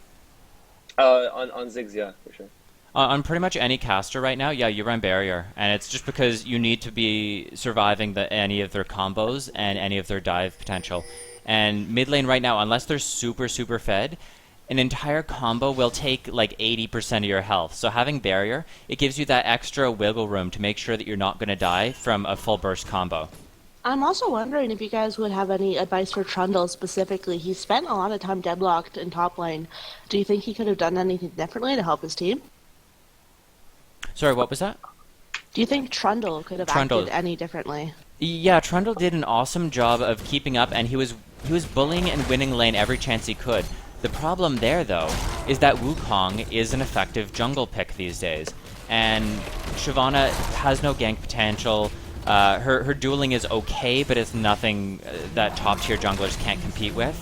On Ziggs, yeah, for sure. On pretty much any caster right now, yeah, you run barrier, and it's just because you need to be surviving any of their combos and any of their dive potential. And mid lane right now, unless they're super fed, an entire combo will take like 80% of your health. So having barrier, it gives you that extra wiggle room to make sure that you're not going to die from a full burst combo. I'm also wondering if you guys would have any advice for Trundle specifically. He spent a lot of time deadlocked in top lane. Do you think he could have done anything differently to help his team? Sorry, what was that? Do you think Trundle could have Trundle. acted any differently? Yeah, Trundle did an awesome job of keeping up, and he was bullying and winning lane every chance he could. The problem there, though, is that Wukong is an effective jungle pick these days, and Shyvana has no gank potential. Her dueling is okay, but it's nothing that top-tier junglers can't compete with.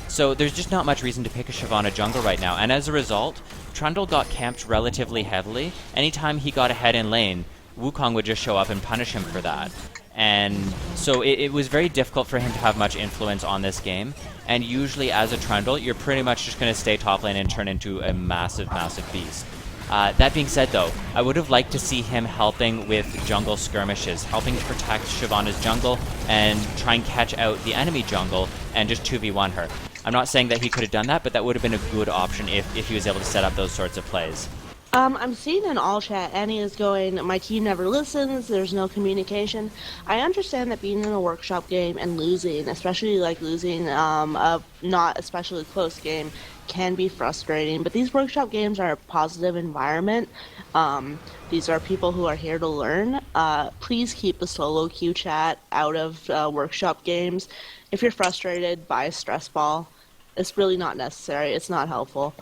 So there's just not much reason to pick a Shyvana jungle right now, and as a result, Trundle got camped relatively heavily. Anytime he got ahead in lane, Wukong would just show up and punish him for that. And so it was very difficult for him to have much influence on this game. And usually as a Trundle, you're pretty much just going to stay top lane and turn into a massive beast. That being said, though, I would have liked to see him helping with jungle skirmishes, helping to protect Shyvana's jungle and try and catch out the enemy jungle and just 2v1 her. I'm not saying that he could have done that, but that would have been a good option if he was able to set up those sorts of plays. I'm seeing in all chat, Annie is going, my team never listens, there's no communication. I understand that being in a workshop game and losing, especially like losing a not especially close game, can be frustrating, but these workshop games are a positive environment. These are people who are here to learn. Please keep the solo queue chat out of workshop games. If you're frustrated, buy a stress ball. It's really not necessary. It's not helpful.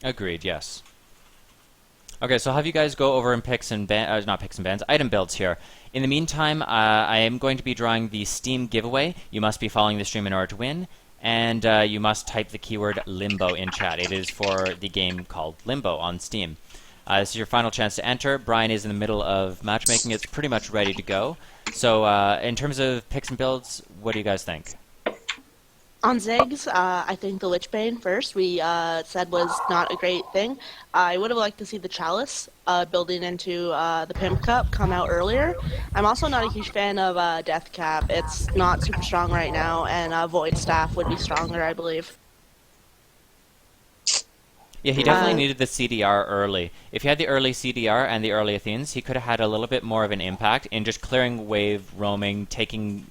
Agreed, yes. Okay, so I'll have you guys go over and not picks and bans, item builds here. In the meantime, I am going to be drawing the Steam giveaway. You must be following the stream in order to win, and you must type the keyword Limbo in chat. It is for the game called Limbo on Steam. This is your final chance to enter. Brian is in the middle of matchmaking. It's pretty much ready to go. So in terms of picks and builds, what do you guys think? On Ziggs, I think the Lichbane first we said was not a great thing. I would have liked to see the Chalice building into the Pimp Cup come out earlier. I'm also not a huge fan of Death Cap. It's not super strong right now, and Void Staff would be stronger, I believe. Yeah, he definitely needed the CDR early. If he had the early CDR and the early Athenes, he could have had a little bit more of an impact in just clearing wave, roaming, taking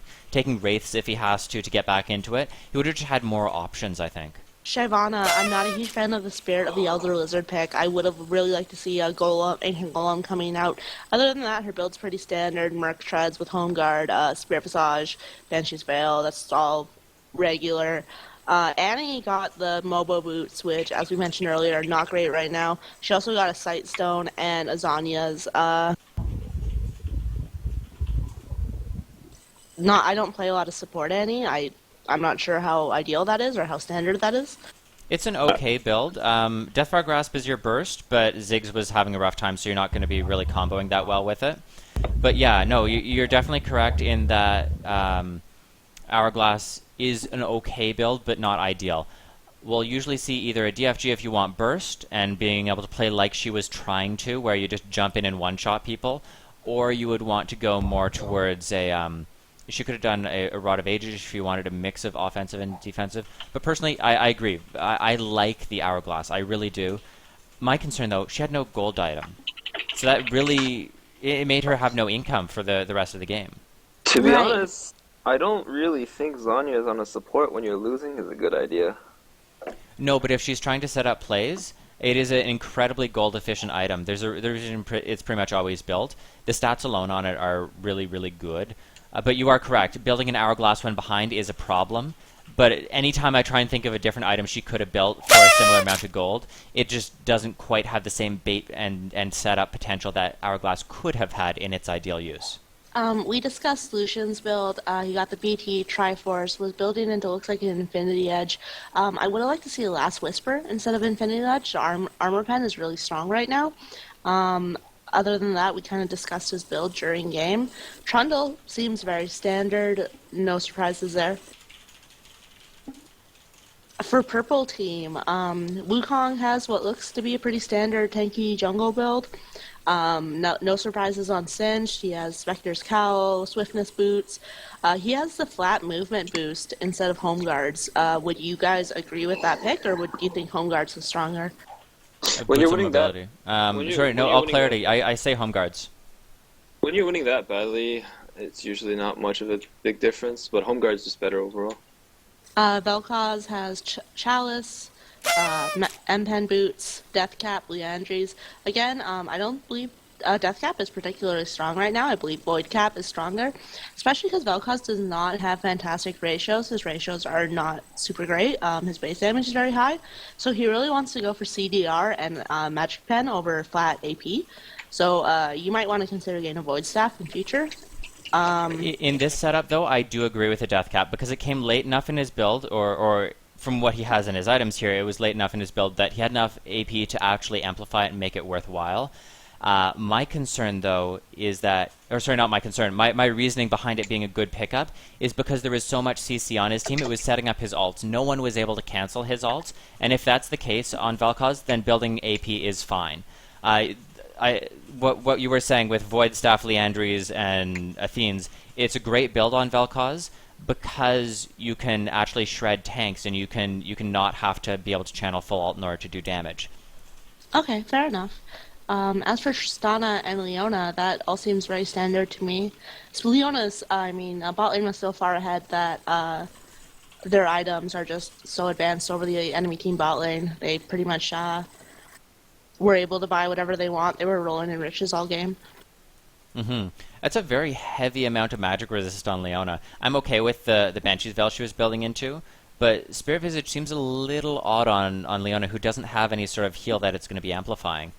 wraiths if he has to get back into it. He would have just had more options, I think. Shyvana, I'm not a huge fan of the Spirit of the Elder Lizard pick. I would have really liked to see a Golem, Ancient Golem coming out. Other than that, her build's pretty standard. Merc Treads with Home Guard, Spirit Visage, Banshee's Veil, that's all regular. Annie got the Mobo Boots, which, as we mentioned earlier, are not great right now. She also got a Sight Stone and Azania's. I don't play a lot of support Annie. I'm not sure how ideal that is or how standard that is. It's an okay build. Deathfire Grasp is your burst, but Ziggs was having a rough time, so you're not going to be really comboing that well with it. But yeah, no, you're definitely correct in that Hourglass is an okay build, but not ideal. We'll usually see either a DFG if you want burst and being able to play like she was trying to, where you just jump in and one-shot people, or you would want to go more towards a she could have done a Rod of Ages if you wanted a mix of offensive and defensive. But personally, I agree. I like the Hourglass. I really do. My concern, though, she had no gold item. So that really... It made her have no income for the rest of the game. To be Right. honest, I don't really think Zanya on a support when you're losing is a good idea. No, but if she's trying to set up plays, it is an incredibly gold-efficient item. It's pretty much always built. The stats alone on it are really, really good. But you are correct. Building an Hourglass when behind is a problem. But anytime I try and think of a different item she could have built for a similar amount of gold, it just doesn't quite have the same bait and setup potential that Hourglass could have had in its ideal use. We discussed Lucian's build. You got the BT Triforce, was building into looks like an Infinity Edge. I would have liked to see a Last Whisper instead of Infinity Edge. The armor pen is really strong right now. Other than that, we kind of discussed his build during game. Trundle seems very standard. No surprises there. For purple team, Wukong has what looks to be a pretty standard tanky jungle build. No surprises on Singed. He has Spectre's Cowl, Swiftness Boots. He has the flat movement boost instead of Home Guards. Would you guys agree with that pick, or would you think Home Guards is stronger? When you're Boots of winning that- mobility. when you're- Sorry, when no, you're all winning clarity. I say Home Guards. When you're winning that badly, it's usually not much of a big difference, but home guard's just better overall. Vel'Koz has Chalice, M-Pen Boots, Deathcap, Leandries. Again, I don't believe Deathcap is particularly strong right now. I believe Voidcap is stronger, especially because Vel'Koz does not have fantastic ratios. His ratios are not super great. His base damage is very high, so he really wants to go for CDR and Magic Pen over flat AP. So you might want to consider getting a Void Staff in future. In this setup, though, I do agree with the Deathcap because it came late enough in his build, or from what he has in his items here, it was late enough in his build that he had enough AP to actually amplify it and make it worthwhile. My concern, though, is that, or sorry, not my concern, my reasoning behind it being a good pickup is because there was so much CC on his team, it was setting up his ults. No one was able to cancel his ults, and if that's the case on Vel'Koz, then building AP is fine. What you were saying with Void Staff, Leandries, and Athenes, it's a great build on Vel'Koz because you can actually shred tanks and you can not have to be able to channel full ult in order to do damage. Okay, fair enough. As for Tristana and Leona, that all seems very standard to me. So Leona's, bot lane was so far ahead that their items are just so advanced over the enemy team bot lane. They pretty much were able to buy whatever they want. They were rolling in riches all game. That's a very heavy amount of magic resist on Leona. I'm okay with the Banshee's Veil she was building into, but Spirit Visage seems a little odd on Leona, who doesn't have any sort of heal that it's going to be amplifying.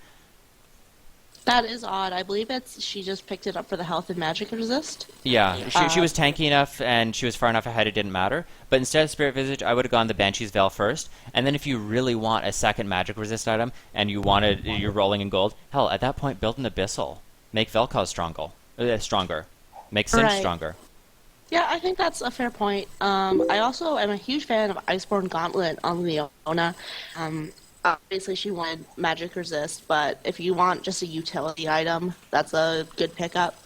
That is odd. I believe she just picked it up for the health and magic resist. Yeah, she was tanky enough and she was far enough ahead it didn't matter. But instead of Spirit Visage, I would have gone the Banshee's Veil first. And then if you really want a second magic resist item and you're rolling in gold, hell, at that point build an Abyssal. Make Vel'Koz stronger. Make Singed Right. stronger. Yeah, I think that's a fair point. I also am a huge fan of Iceborne Gauntlet on Leona. Obviously, she wanted magic resist, but if you want just a utility item, that's a good pickup.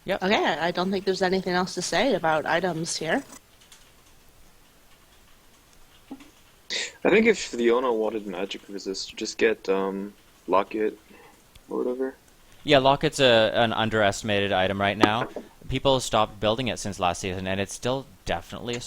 Yep. Okay, I don't think there's anything else to say about items here. I think if Leona wanted magic resist, just get Locket or whatever. Yeah, Locket's an underestimated item right now. People have stopped building it since last season, and it's still definitely a